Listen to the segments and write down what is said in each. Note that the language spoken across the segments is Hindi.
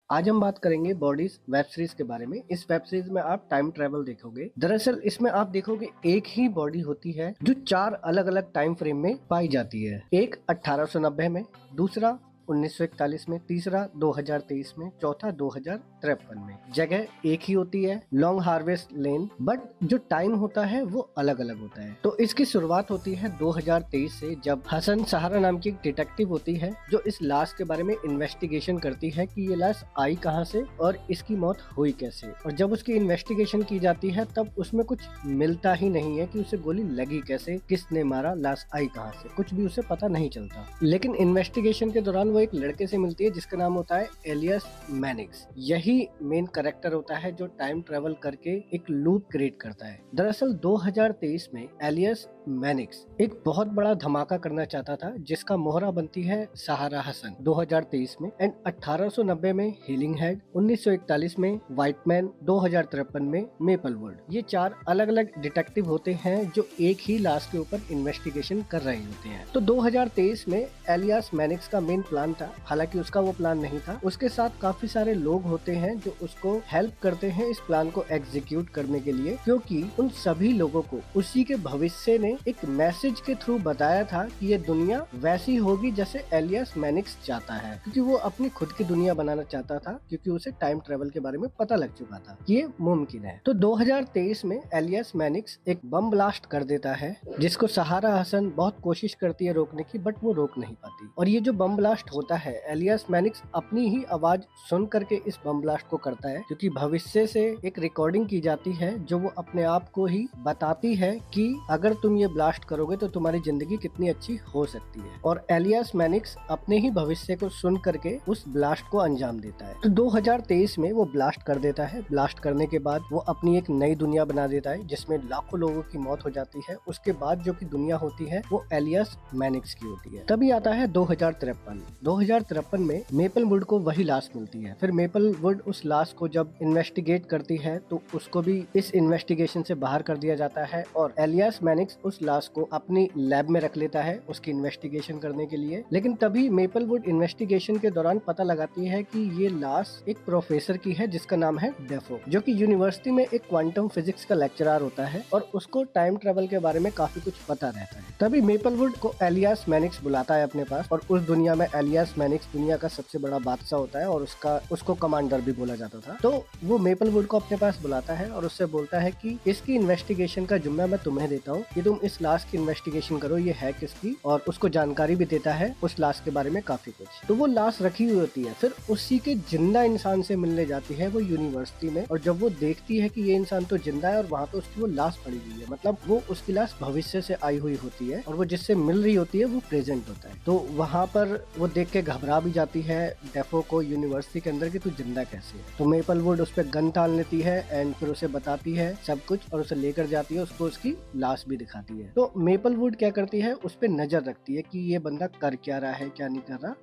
आज हम बात करेंगे बॉडीज वेब सीरीज के बारे में। इस वेब सीरीज में आप टाइम ट्रेवल देखोगे। दरअसल इसमें आप देखोगे एक ही बॉडी होती है जो चार अलग अलग टाइम फ्रेम में पाई जाती है। एक 1890 में, दूसरा 1941 में, तीसरा 2023 में, चौथा 2053 में। जगह एक ही होती है, लॉन्ग हार्वेस्ट लेन, बट जो टाइम होता है वो अलग अलग होता है। तो इसकी शुरुआत होती है 2023 से, जब हसन सहारा नाम की एक डिटेक्टिव होती है जो इस लाश के बारे में इन्वेस्टिगेशन करती है कि ये लाश आई कहाँ से और इसकी मौत हुई कैसे। और जब उसकी इन्वेस्टिगेशन की जाती है तब उसमें कुछ मिलता ही नहीं है कि उसे गोली लगी कैसे, किसने मारा, लाश आई कहाँ से, कुछ भी उसे पता नहीं चलता। लेकिन इन्वेस्टिगेशन के दौरान वो एक लड़के से मिलती है जिसका नाम होता है एलियस मैनिक्स। यही मेन कैरेक्टर होता है जो टाइम ट्रेवल करके एक लूप क्रिएट करता है। दरअसल 2023 में एलियस मैनिक्स एक बहुत बड़ा धमाका करना चाहता था जिसका मोहरा बनती है सहारा हसन 2023 में, एंड 1890 में हीलिंग हेड, 1941 में व्हाइटमैन, 2053 में मेपलवुड। ये चार अलग अलग डिटेक्टिव होते हैं जो एक ही लाश के ऊपर इन्वेस्टिगेशन कर रहे होते हैं। तो 2023 में एलियस मैनिक्स का मेन प्लान था, हालांकि उसका वो प्लान नहीं था। उसके साथ काफी सारे लोग होते हैं जो उसको हेल्प करते हैं इस प्लान को एग्जीक्यूट करने के लिए, क्योंकि उन सभी लोगों को उसी के भविष्य ने एक मैसेज के थ्रू बताया था कि ये दुनिया वैसी होगी जैसे एलियस मैनिक्स चाहता है, क्योंकि वो अपनी खुद की दुनिया बनाना चाहता था, क्योंकि उसे टाइम ट्रेवल के बारे में पता लग चुका था कि ये मुमकिन है। तो 2023 में एलियस मैनिक्स एक बम ब्लास्ट कर देता है जिसको सहारा हसन बहुत कोशिश करती है रोकने की, बट वो रोक नहीं पाती। और ये जो बम ब्लास्ट होता है, एलियस मैनिक्स अपनी ही आवाज सुन करके इस बम ब्लास्ट को करता है, क्योंकि भविष्य से एक रिकॉर्डिंग की जाती है जो वो अपने आप को ही बताती है कि अगर तुम ये ब्लास्ट करोगे तो तुम्हारी जिंदगी कितनी अच्छी हो सकती है। और एलियस मैनिक्स अपने ही भविष्य को सुन करके उस ब्लास्ट को अंजाम देता है। तो 2023 में वो ब्लास्ट कर देता है। ब्लास्ट करने के बाद वो अपनी एक नई दुनिया बना देता है जिसमें लाखों लोगों की मौत हो जाती है। उसके बाद जो की दुनिया होती है वो एलियस मैनिक्स की होती है। तभी आता है 2053 में मेपलवुड को वही लाश मिलती है। फिर मेपलवुड उस लाश को जब इन्वेस्टिगेट करती है तो उसको भी इस इन्वेस्टिगेशन से बाहर कर दिया जाता है और एलियस मैनिक्स उस लाश को अपनी लैब में रख लेता है उसकी इन्वेस्टिगेशन करने के लिए। लेकिन तभी मेपलवुड इन्वेस्टिगेशन के दौरान पता लगाती है कि ये लाश एक प्रोफेसर की है जिसका नाम है डेफो, जो कि यूनिवर्सिटी में एक क्वांटम फिजिक्स का लेक्चरर होता है और उसको टाइम ट्रेवल के बारे में काफी कुछ पता रहता है। तभी मेपलवुड को एलियस मैनिक्स बुलाता है अपने पास, और उस दुनिया में एलियस मैनिक्स दुनिया का सबसे बड़ा बादशाह होता है और उसको कमांडर भी बोला जाता था। तो वो मेपलवुड को अपने पास बुलाता है और उससे बोलता है कि इसकी इन्वेस्टिगेशन का जिम्मा मैं तुम्हें देता हूँ कि तुम इस लाश की इन्वेस्टिगेशन करो, ये है किसकी, और उसको जानकारी भी देता है उस लाश के बारे में काफी कुछ। तो वो लाश रखी हुई होती है, फिर उसी के जिंदा इंसान से मिलने जाती है वो यूनिवर्सिटी में, और जब वो देखती है कि ये इंसान तो जिंदा है और वहाँ पे उसकी वो लाश पड़ी हुई है, मतलब वो उसकी लाश भविष्य से आई हुई होती है और वो जिससे मिल रही होती है वो प्रेजेंट होता है। तो वहाँ पर वो देख के घबरा भी जाती है डेफो को यूनिवर्सिटी के अंदर कि तू जिंदा कैसे है। तो मेपलवुड उस पर गन टाल लेती है एंड फिर उसे बताती है सब कुछ और उसे लेकर जाती है, उसको उसकी लाश भी दिखाती है। तो मेपलवुड क्या करती है, उस पर नजर रखती है कि ये बंदा कर क्या रहा है, क्या नहीं कर रहा,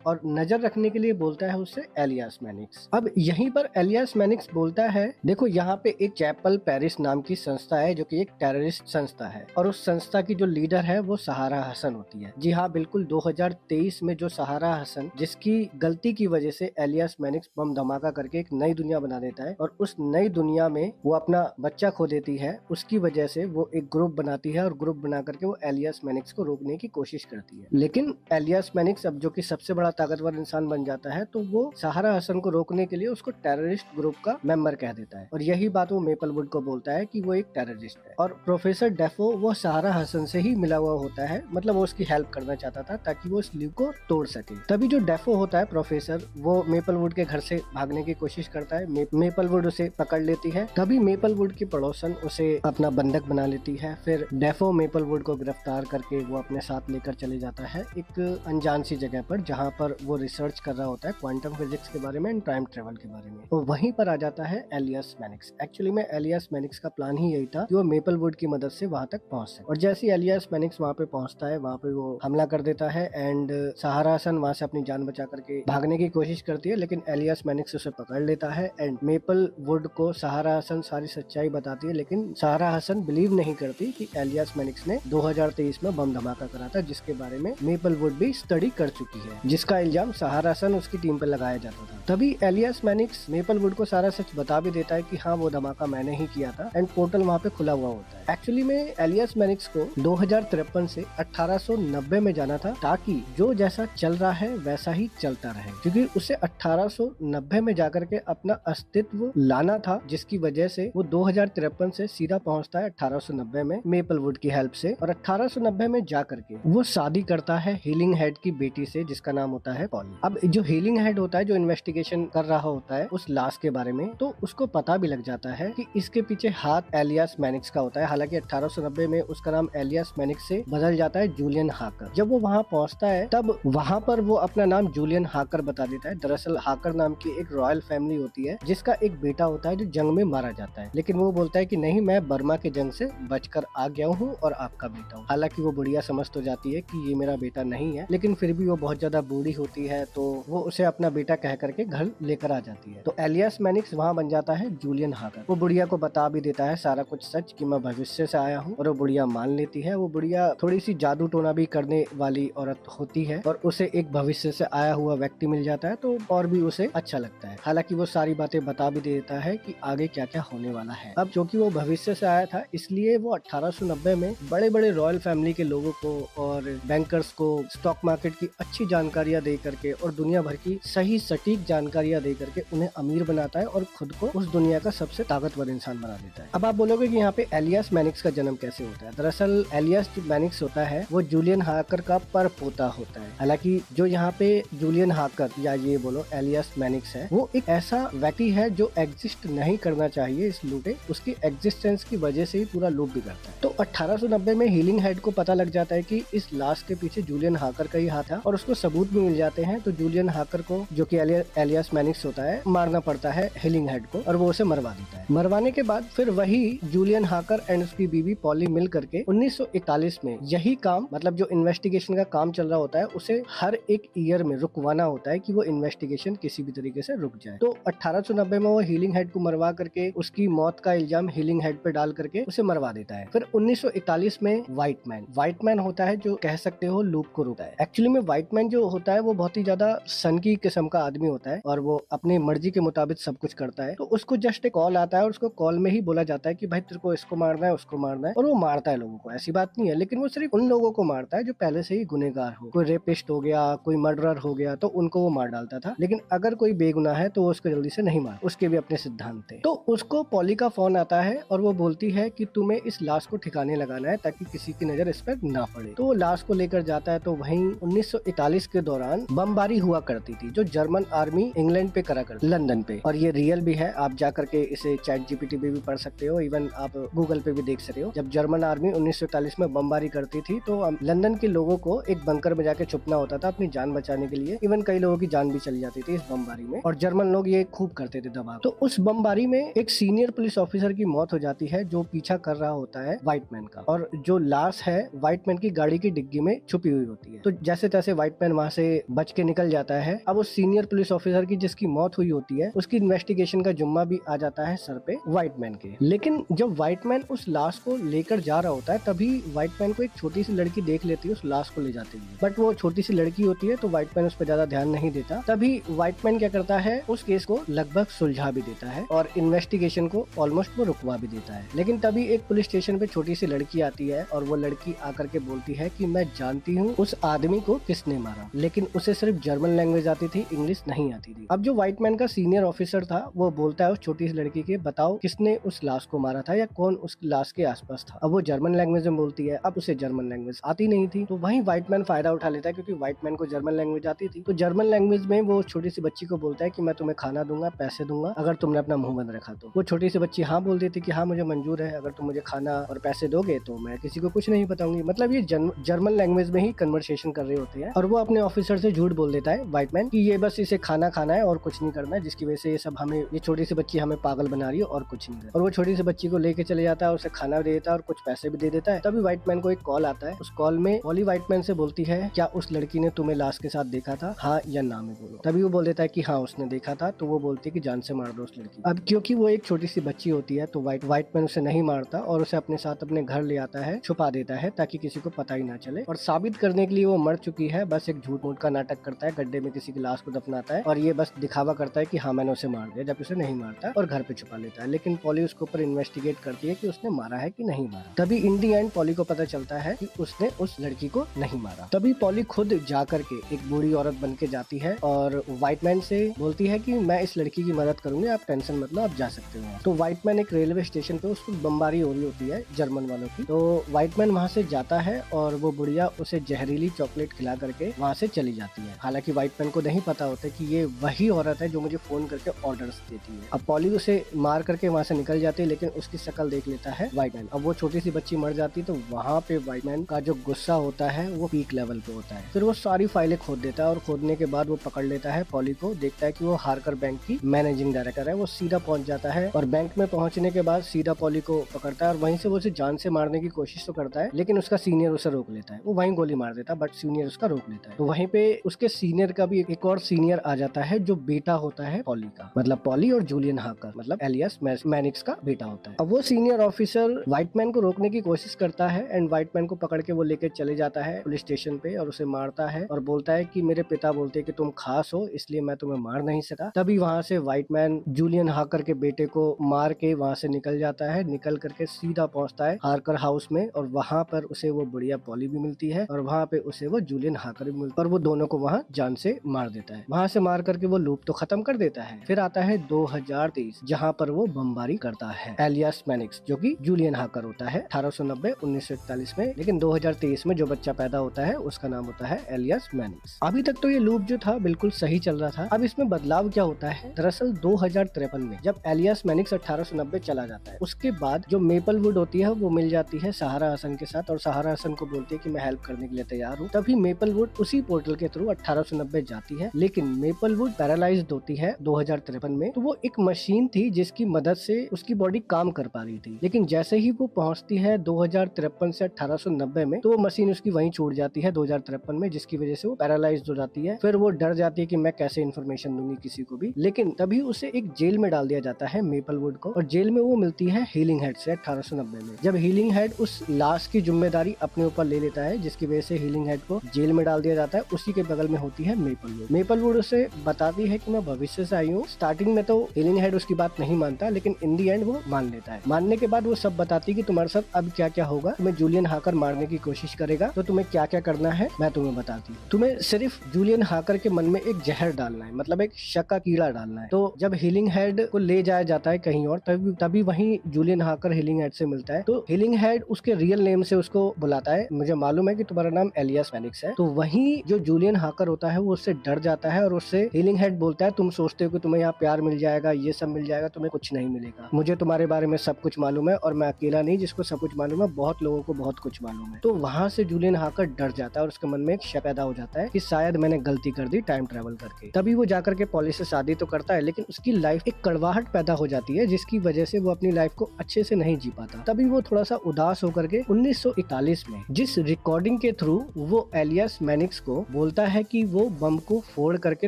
और नजर रखने के लिए बोलता है उससे एलियस मैनिक्स। अब यहीं पर एलियस मैनिक्स बोलता है, देखो यहाँ पे एक चैपल पेरिस नाम की संस्था है जो कि एक टेररिस्ट संस्था है और उस संस्था की जो लीडर है वो सहारा हसन होती है। जी हाँ, बिल्कुल 2023 में जो सहारा हसन, जिसकी गलती की वजह से एलियस मैनिक्स बम धमाका करके एक नई दुनिया बना देता है और उस नई दुनिया में वो अपना बच्चा खो देती है, उसकी वजह से वो एक ग्रुप बनाती है और ग्रुप बना करके वो एलियस मैनिक्स को रोकने की कोशिश करती है। लेकिन एलियस मैनिक्स अब जो कि सबसे बड़ा ताकतवर इंसान बन जाता है तो वो सहारा हसन को रोकने के लिए उसको टेररिस्ट ग्रुप का मेंबर कह देता है, और यही बात वो मेपलवुड को बोलता है कि वो एक टेररिस्ट है। और प्रोफेसर डेफो वो सहारा हसन से ही मिला हुआ होता है, मतलब वो उसकी हेल्प करना चाहता था ताकि वो इस लीग को तोड़ सके। तभी जो डेफो होता है प्रोफेसर, वो मेपलवुड के घर से भागने की कोशिश करता है। मेपलवुड उसे पकड़ लेती है। तभी मेपलवुड की पड़ोसन उसे अपना बंधक बना लेती है। फिर डेफो मेपलवुड को गिरफ्तार करके वो अपने साथ लेकर चले जाता है एक अनजान सी जगह पर, जहाँ पर वो रिसर्च कर रहा होता है क्वांटम फिजिक्स के बारे में एंड टाइम ट्रेवल के बारे में। तो वहीं पर आ जाता है एलियस मैनिक्स। एक्चुअली में एलियस मैनिक्स का प्लान ही यही था कि वो मेपलवुड की मदद से वहां तक पहुंच सके, और जैसे एलियस मैनिक्स वहां पे पहुंचता है वहां पे वो हमला कर देता है एंड सहारा हसन वहां से अपनी जान बचा करके भागने की कोशिश करती है, लेकिन एलियस मैनिक्स उसे पकड़ लेता है एंड मेपलवुड को सहारा हसन सारी सच्चाई बताती है। लेकिन सहारा हसन बिलीव नहीं करती कि एलियस मैनिक्स ने 2023 में बम धमाका करा था, जिसके बारे में मेपलवुड भी स्टडी कर चुकी है, जिसका उसका इल्जाम सहारा सन उसकी टीम पे लगाया जाता था। तभी एलियास मैनिक्स मेपलवुड को सारा सच बता भी देता है कि हाँ वो धमाका मैंने ही किया था एंड पोर्टल वहाँ पे खुला हुआ होता है। एक्चुअली में एलियास मैनिक्स को 2053 से 1890 में जाना था ताकि जो जैसा चल रहा है वैसा ही चलता रहे, क्योंकि उसे 1890 में जाकर के अपना अस्तित्व लाना था, जिसकी वजह से वो 2053 से सीधा पहुंचता है 1890 में मेपलवुड की हेल्प से, और 1890 में जाकर के वो शादी करता है हीलिंग हेड की बेटी से जिसका नाम होता है पॉली। अब जो हीलिंग हेड होता है जो इन्वेस्टिगेशन कर रहा होता है उस लाश के बारे में, तो उसको पता भी लग जाता है कि इसके पीछे हाथ एलियास मैनिक्स का होता है। हालांकि 1890 में उसका नाम एलियास मैनिक्स से बदल जाता है जूलियन हाकर। जब वो वहाँ पहुँचता है तब वहाँ पर वो अपना नाम जूलियन हाकर बता देता है। दरअसल हाकर नाम की एक रॉयल फैमिली होती है जिसका एक बेटा होता है जो जंग में मारा जाता है, लेकिन वो बोलता है कि नहीं, मैं बर्मा के जंग से बचकर आ गया हूँ और आपका बेटा हूँ। हालांकि वो बुढ़िया समझ तो जाती है कि ये मेरा बेटा नहीं है, लेकिन फिर भी वो बहुत ज्यादा बूढ़ी होती है तो वो उसे अपना बेटा कह करके घर लेकर आ जाती है। तो एलियास मैनिक्स वहाँ बन जाता है जूलियन हाकर। वो बुढ़िया को बता भी देता है सारा कुछ सच कि मैं भविष्य से आया हूँ, और वो बुढ़िया मान लेती है। वो बुढ़िया थोड़ी सी जादू टोना भी करने वाली औरत होती है और उसे एक भविष्य से आया हुआ व्यक्ति मिल जाता है तो और भी उसे अच्छा लगता है। हालांकि वो सारी बातें बता भी देता है कि आगे क्या क्या होने वाला है। अब क्योंकि वो भविष्य से आया था इसलिए वो 1890 में बड़े बड़े रॉयल फैमिली के लोगों को और बैंकर्स को स्टॉक मार्केट की अच्छी जानकारियां दे करके और दुनिया भर की सही सटीक जानकारियां दे करके उन्हें अमीर बनाता है और खुद को उस दुनिया का सबसे ताकतवर इंसान बना देता है। अब आप बोलोगे कि यहाँ पे एलियास मैनिक्स का जन्म कैसे होता है। दरअसल एलियास मैनिक्स होता है वो जूलियन हाकर का पर पोता होता है। हालांकि जो यहाँ पे जूलियन हाकर या ये बोलो एलियास मैनिक्स है वो एक ऐसा व्यक्ति है जो एग्जिस्ट नहीं करना चाहिए इस लूटे, उसकी एग्जिस्टेंस की वजह से ही पूरा लूप बिगड़ता है। तो 1890 में हीलिंग हेड को पता लग जाता है कि इस लाश के पीछे जूलियन हाकर का ही हाथ है और उसको सबूत भी मिल जाते हैं। तो जूलियन हाकर को, जो कि एलियास मैनिक्स होता है, मारना पड़ता है हीलिंग हेड को और वो उसे मरवा देता है। मरवाने के बाद फिर वही जूलियन हाकर एंड उसकी बीवी पॉली मिल करके 1941 में यही काम, मतलब जो इन्वेस्टिगेशन का काम चल रहा होता है उसे हर एक ईयर में रुकवाना होता है कि वो इन्वेस्टिगेशन किसी भी तरीके से रुक जाए। तो 1890 में वो हीलिंग हेड को मरवा करके उसकी मौत का इल्जाम हीलिंग हेड पे डाल करके उसे मरवा देता है। फिर 1941 में व्हाइट मैन होता है जो कह सकते हो लूप को रोकता है। एक्चुअली में व्हाइट मैन जो होता है वो बहुत ही ज्यादा सनकी किस्म का आदमी होता है और वो अपनी मर्जी के मुताबिक सब कुछ करता है। तो उसको जस्ट एक कॉल आता है और उसको कॉल में ही बोला जाता है कि भाई तेरे को इसको मारना है, उसको मारना है, और वो मारता है लोगों को। ऐसी बात नहीं है, लेकिन वो सिर्फ उन लोगों को मारता है जो पहले से ही गुनहगार हो। कोई रेपिस्ट हो गया, कोई मर्डरर हो गया तो उनको वो मार डालता था, लेकिन अगर कोई बेगुनाह है तो वो उसको जल्दी से नहीं मार, उसके भी अपने सिद्धांत थे। तो उसको पॉली का फोन आता है और वो बोलती है कि तुम्हें इस लाश को ठिकाने लगाना है ताकि किसी की नजर इस पर ना पड़े। तो वो लाश को लेकर जाता है। तो वहीं 1941 के दौरान बमबारी हुआ करती थी जो जर्मन आर्मी इंग्लैंड पे करा करती, लंदन पे, और ये रियल भी है। आप जा करके इसे चैट जीपीटी पे भी पढ़ सकते हो, इवन आप गूगल पे भी देख सकते हो। जब जर्मन आर्मी 1941 में बमबारी करती थी तो लंदन के लोगों को एक बंकर में जाके छुपना होता था अपनी जान बचाने के लिए। इवन कई लोगों की जान भी चली जाती थी इस बमबारी में, और जर्मन लोग ये खूब करते थे दबाव। तो उस बमबारी में एक सीनियर पुलिस ऑफिसर की मौत हो जाती है जो पीछा कर रहा होता है व्हाइट मैन का, और जो लाश है व्हाइट मैन की गाड़ी की डिग्गी में छुपी हुई होती है। तो जैसे तैसे व्हाइट मैन वहां से बच के निकल जाता है। अब उस सीनियर पुलिस ऑफिसर की जिसकी मौत हुई होती है उसकी इन्वेस्टिगेशन का जिम्मा भी आ जाता है सर पे व्हाइट मैन के। लेकिन जब व्हाइट मैन उस लाश को लेकर जा रहा होता है तभी व्हाइट मैन को एक छोटी सी लड़की देख लेती है उस लाश को ले जाते हुए, बट वो छोटी सी लड़की होती है तो व्हाइट मैन उस पर ज्यादा ध्यान नहीं देता। तभी व्हाइट मैन क्या करता है, उस केस को लगभग सुलझा भी देता है और इन्वेस्टिगेशन को ऑलमोस्ट वो रुकवा भी देता है। लेकिन तभी एक पुलिस स्टेशन पे छोटी सी लड़की आती है और वो लड़की आकर के बोलती है कि मैं जानती हूँ उस आदमी को किसने मारा, लेकिन उसे सिर्फ जर्मन लैंग्वेज आती थी, इंग्लिश नहीं आती थी। अब जो व्हाइट मैन का सीनियर ऑफिसर था वो बोलता है उस छोटी सी लड़की के, बताओ किसने उस लाश को मारा था या कौन उस लाश के आसपास था। अब वो जर्मन लैंग्वेज में बोलती है। अब उसे जर्मन लैंग्वेज आती नहीं थी, तो वहीं व्हाइट मैन फायदा उठा लेता है क्योंकि व्हाइट मैन को जर्मन लैंग्वेज आती थी। तो जर्मन लैंग्वेज में वो छोटी सी बच्ची को बोलता है कि मैं तुम्हें खाना दूंगा, पैसे दूंगा अगर तुमने अपना मुंह बंद रखा तो। वो छोटी सी बच्ची हाँ बोल देती कि हाँ मुझे मंजूर है, अगर तुम मुझे खाना और पैसे दोगे तो मैं किसी को कुछ नहीं बताऊंगी। मतलब ये जर्मन लैंग्वेज में ही कन्वर्सेशन कर रहे होते हैं। और वो अपने ऑफिसर से झूठ बोल देता है व्हाइट मैन कि ये बस इसे खाना खाना है और कुछ नहीं करना है, जिसकी वजह से ये सब हमें, ये छोटी सी बच्ची हमें पागल बना रही है और कुछ नहीं। और वो छोटी सी बच्ची को लेके चले जाता है, उसे खाना भी देता है और कुछ पैसे भी दे देता है। तभी व्हाइट मैन को एक कॉल आता है। उस कॉल में पॉली व्हाइट मैन से बोलती है क्या उस लड़की ने तुम्हें लाश के साथ देखा था, हाँ या ना में बोलो। तभी वो बोल देता है कि हाँ उसने देखा था। तो वो बोलती है कि जान से मार दो उस लड़की। अब क्योंकि वो एक छोटी सी बच्ची होती है तो व्हाइट मैन उसे नहीं मारता और उसे अपने साथ अपने घर ले आता है, छुपा देता है ताकि किसी को पता ही ना चले। और साबित करने के लिए वो मर चुकी है, बस एक झूठ मूठ का नाटक करता है, गड्ढे में किसी की लाश को दफनाता है और ये बस दिखावा करता है कि हाँ मैंने उसे मार दिया, जब उसे नहीं मारता और घर पे छुपा लेता है। लेकिन पॉली उसके ऊपर इन्वेस्टिगेट करती है कि उसने मारा है कि नहीं मारा। तभी इन दी एंड पॉली को पता चलता है कि उसने उस लड़की को नहीं मारा। तभी पॉली खुद जा करके एक बूढ़ी औरत बन के जाती है और व्हाइट मैन से बोलती है कि मैं इस लड़की की मदद करूंगी, आप टेंशन मत लो, आप जा सकते हो। तो व्हाइट मैन एक रेलवे स्टेशन पे उसको बमबारी हो रही होती है जर्मन वालों की। तो व्हाइट मैन वहाँ से जाता है और वो बुढ़िया उसे जहरीली चॉकलेट खिला करके वहाँ से चली जाती है। हालांकि व्हाइट मैन को नहीं पता होता कि ये वही औरत है जो मुझे फोन करके ऑर्डर्स देती है। अब पॉली उसे मार करके वहाँ से निकल जाती है, लेकिन उसकी शक्ल देख लेता है व्हाइट मैन। अब वो छोटी सी बच्ची मर जाती है तो वहाँ पे व्हाइट मैन का जो गुस्सा होता है वो पीक लेवल पे होता है। फिर वो सारी फाइलें खोद देता है और खोदने के बाद वो पकड़ लेता है पॉली को। देखता है कि वो हारकर बैंक की मैनेजिंग डायरेक्टर है। वो सीधा पहुंच जाता है और बैंक में पहुंचने के बाद सीधा पॉली को पकड़ता है और वहीं से वो उसे जान से मारने की कोशिश तो करता है, लेकिन उसका सीनियर उसे रोक लेता है। वो वहीं गोली मार देता है बट सीनियर उसका रोक लेता है। तो वहीं पे उसके सीनियर का भी एक और सीनियर आ जाता है जो बेटा होता है पॉली का, मतलब पॉली और जूलियन हाकर मतलब एलियस मैनिक्स का बेटा होता है। अब वो सीनियर ऑफिसर व्हाइट मैन को रोकने की कोशिश करता है एंड व्हाइट मैन को पकड़ के वो लेके चले जाता है पुलिस स्टेशन पे और उसे मारता है और बोलता है कि मेरे पिता बोलते हैं कि तुम खास हो इसलिए मैं तुम्हें मार नहीं सका। तभी वहां से व्हाइट मैन जूलियन हाकर के बेटे को मार के वहां से निकल जाता है। निकल करके सीधा पहुंचता है हाकर हाउस में और वहां पर उसे वो बढ़िया पॉली भी मिलती है और वहां पे उसे वो जूलियन हाकर भी मिलता है और वो दोनों को वहां जान से मार देता है। वहां से मार करके वो लूप तो खत्म कर देता है। फिर आता है 2023 जहाँ पर वो बमबारी करता है एलियस मैनिक्स जो कि जूलियन हाकर होता है 1890-1941 में। लेकिन 2023 में जो बच्चा पैदा होता है उसका नाम होता है एलियस मैनिक्स। अभी तक तो ये लूप जो था बिल्कुल सही चल रहा था। अब इसमें बदलाव क्या होता है, दरअसल 2053 में जब एलियस मैनिक्स 1890 चला जाता है उसके बाद जो मेपल वुड होती है वो मिल जाती है सहारा हसन के साथ और सहारा हसन को बोलती है कि मैं हेल्प करने के लिए तैयार हूँ। तभी मेपल वुड उसी पोर्टल के थ्रू 1890 जाती है, लेकिन मेपल वुड पैरालाइज्ड होती है 2053 में। तो वो एक मशीन थी जिसकी मदद से उसकी बॉडी काम कर पा रही थी, लेकिन जैसे ही वो पहुंचती है 2053 से 1890 में तो वो मशीन उसकी वहीं छूट जाती है 2053 में, जिसकी वजह से वो पैरालाइज्ड हो जाती है। फिर वो डर जाती है कि मैं कैसे इन्फॉर्मेशन दूंगी किसी को भी। लेकिन तभी उसे एक जेल में डाल दिया जाता है मेपल वुड को और जेल में वो मिलती है हीलिंग हेड से 1890 में। जब हीलिंग हेड उस लाश की जिम्मेदारी अपने ऊपर ले लेता है जिसकी वजह से हीलिंग हेड को जेल में डाल दिया जाता है, उसी के बगल में होती है मेपल वुड। मेपल वुड उसे बताती है कि मैं भविष्य से आई हूँ। स्टार्टिंग में तो हीलिंग हेड उसकी बात नहीं मानता, लेकिन इन दी एंड वो मान लेता है। मानने के बाद वो सब बताती कि तुम्हारे साथ अब क्या क्या होगा, तुम्हें जूलियन हाकर मारने की कोशिश करेगा तो तुम्हें क्या क्या करना है मैं तुम्हें बताती हूँ। तुम्हें सिर्फ जूलियन हाकर के मन में एक जहर डालना है, मतलब एक शक का कीड़ा डालना है। तो जब हीलिंग हेड को ले जाया जाता है कहीं और तभी वहीं जूलियन हाकर हीलिंग हेड से मिलता है। तो हीलिंग हेड उसके रियल नेम से उसको बुलाता है, मुझे मालूम है कि तुम्हारा नाम एलियस मैनिक्स है। तो वहीं जो जूलियन हाकर होता है वो उससे डर जाता है और उससे हीलिंग हेड बोलता है तुम सोचते हो कि तुम्हें यहाँ प्यार मिल जाएगा, ये सब मिल जाएगा, तुम्हें कुछ नहीं मिलेगा। मुझे तुम्हारे बारे में सब कुछ मालूम है और मैं अकेला नहीं जिसको सब कुछ मालूम है, बहुत लोगों को बहुत कुछ मालूम है। तो वहां से जूलियन हाकर डर जाता है और उसके मन में एक शक पैदा हो जाता है कि शायद मैंने गलती कर दी टाइम ट्रेवल करके। तभी वो जाकर के पॉली से शादी तो करता है, लेकिन उसकी लाइफ एक कड़वाहट पैदा हो जाती है जिसकी वजह से वो अपनी लाइफ को अच्छे से नहीं जी पाता। तभी वो थोड़ा सा उदास होकर के 1941 में जिस रिकॉर्डिंग के थ्रू वो एलियस मैनिक्स को बोलता है कि वो बम को फोड़ करके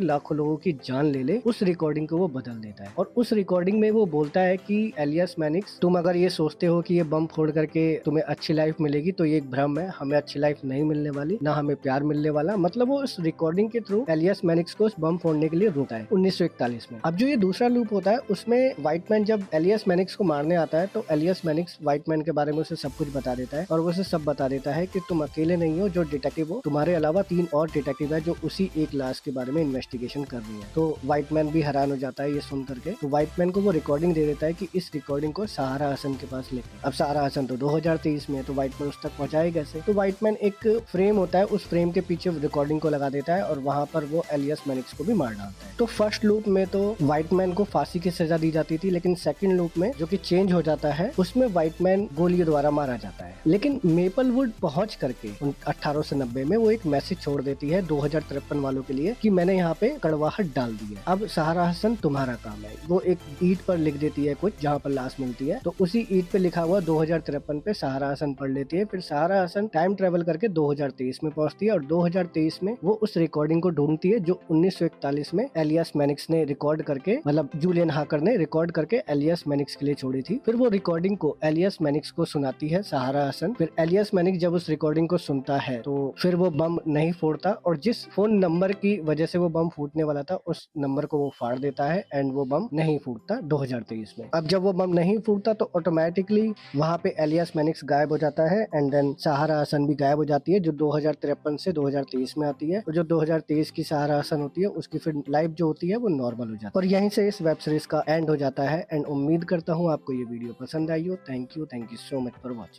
लाखों लोगों की जान ले ले, उस रिकॉर्डिंग को वो बदल देता है। और उस रिकॉर्डिंग में वो बोलता है कि एलियस मैनिक्स तुम अगर ये सोचते हो कि ये बम फोड़ करके तुम्हें अच्छी लाइफ मिलेगी तो ये एक भ्रम है, हमें अच्छी लाइफ नहीं मिलने वाली, ना हमें प्यार मिलने वाला। मतलब वो उस रिकॉर्डिंग के थ्रू एलियस मैनिक्स को उस बम फोड़ने के लिए रोकता है 1941 में। अब जो ये दूसरा लूप होता है उसमें व्हाइट मैन जब एलियस मैनिक्स को मारने आता है तो एलियस मैनिक्स व्हाइट मैन के बारे में उसे सब कुछ बता देता है और वो उसे सब बता देता है कि तुम अकेले नहीं हो जो डिटेक्टिव हो, तुम्हारे अलावा 3 और डिटेक्टिव है जो उसी एक लाश के बारे में इन्वेस्टिगेशन कर रही है। तो व्हाइट मैन भी हैरान हो जाता है ये सुन करके। तो व्हाइट मैन को वो रिकॉर्डिंग दे देता है कि इस रिकॉर्डिंग को सहारा हसन के पास लेकर। अब सहारा हसन तो 2023 में है तो व्हाइट मैन उस तक पहुंचाए कैसे। तो व्हाइट मैन एक फ्रेम होता है, उस फ्रेम के पीछे रिकॉर्डिंग को लगा देता है और वहां पर वो एलियस मैनिक्स को भी मार डालता है। तो फर्स्ट लूप में तो व्हाइट मैन को फांसी की सजा दी जाती थी, लेकिन सेकंड लूप में जो कि चेंज हो जाता है उसमें व्हाइट मैन गोली द्वारा मारा जाता है। लेकिन मेपल वुड पहुंच करके 1890 में वो एक मैसेज छोड़ देती है 2053 वालों के लिए कि मैंने यहाँ पे कड़वाहट डाल दी है, अब सहारा हसन तुम्हारा काम है। वो एक ईंट पर लिख देती है कुछ जहाँ पर लाश मिलती है, तो उसी ईंट पे लिखा हुआ 2053 पे सहारा हसन पढ़ लेती है। फिर सहारा हसन टाइम ट्रेवल करके 2023 में पहुंचती है और 2023 में वो उस रिकॉर्डिंग को ढूंढती है जो 1941 में एलियस मैनिक्स ने रिकॉर्ड करके, मतलब जूलियन हाकर ने रिकॉर्ड करके एलियस मैनिक्स के लिए छोड़ी थी। फिर वो रिकॉर्डिंग को एलियस मैनिक्स को सुनाती है सहारा हसन। फिर एलियस मैनिक्स जब उस रिकॉर्डिंग को सुनता है तो फिर वो बम नहीं फोड़ता और जिस फोन नंबर की वजह से वो बम फूटने वाला था उस नंबर को वो फाड़ देता है एंड वो बम नहीं फूटता 2023 में। अब जब वो बम नहीं फूटता तो ऑटोमेटिकली वहां पे एलियास मैनिक्स गायब हो जाता है एंड देन सहारा हसन भी गायब हो जाती है जो 2053 से 2023 में आती है। और जो 2023 की सहारा हसन होती है उसकी फिर लाइफ जो होती है वो नॉर्मल हो जाती है। और यहीं से इस वेब सीरीज का एंड हो जाता है एंड उम्मीद करता हूँ आपको ये वीडियो पसंद आई हो। Thank you so much for watching.